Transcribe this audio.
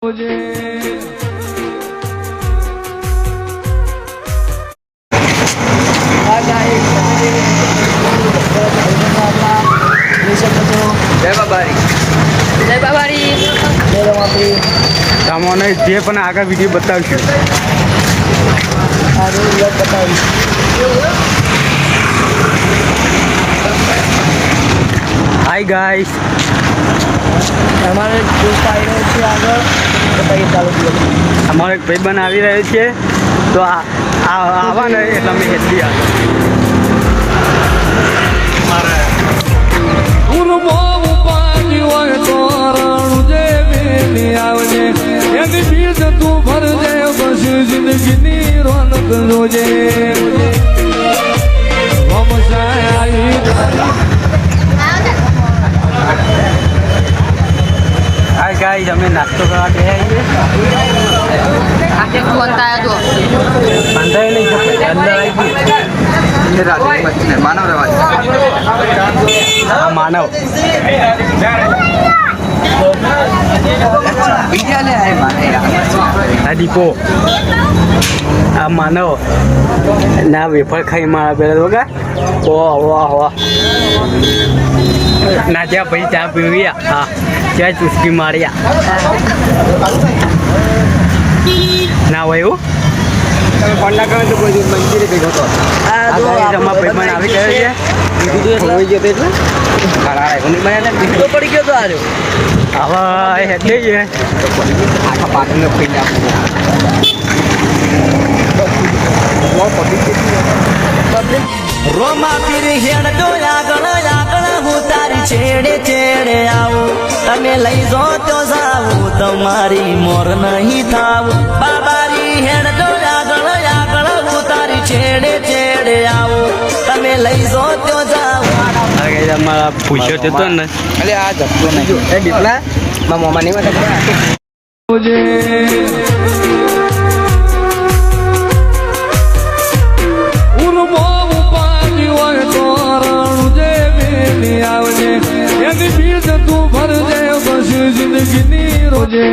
તમને જે પણ આગળ વિડીયો બતાવશું. હાય ગાઈસ, અમારે દોસ્ત આવી રહ્યો છે આગળ ચાલુ. અમારો એક ભાઈબંધ આવી રહ્યો છે, તો આવા ને એટલે અમે હેઠી જિંદગીની રોનક જોજે. હાય ગાઈસ, અમે નાસ્તો કરવા ગયા છીએ. બંધાઈ નહીં શકે, અંદર આવી ગઈ. માનવ રહેવા હા, માનવ આ દીપો, આ માનવ ના વેફર ખાઈ મારા પેલા વગર. વાહ વાહ વાહ. ના ત્યાં ભાઈ ચા પીવ્યા, હા ત્યાં ચુસ્કી માર્યા ના હોય એવું. તમે ફોન ના કરો તો કોઈ મંદિરે ભેગો હતો. અમારા ભાઈબંધ આવી ગયો છે. હોઈ ગયો એટલે પડી ગયો તો આજો. હવે હેઠ જઈએ આખા પાટણને પૈસા રોમા પીરી હેડ તો આગળ આગળ હું તારી છેડે છેડે આવું. તમે લઈ જો તો જાવું, તમારી મોર નહીં થાવું. બાબારી હેડ તો આગળ આગળ હું તારી છેડે છેડે આવું. તમે લઈ જો તો જાવું. અમારા પૂછ્યો જતો ને અરે આ જતો નહીં. એ દીપલા મારા મોમાં નહીં વાત. તું ભરજે બસ જિંદગીની રોજે.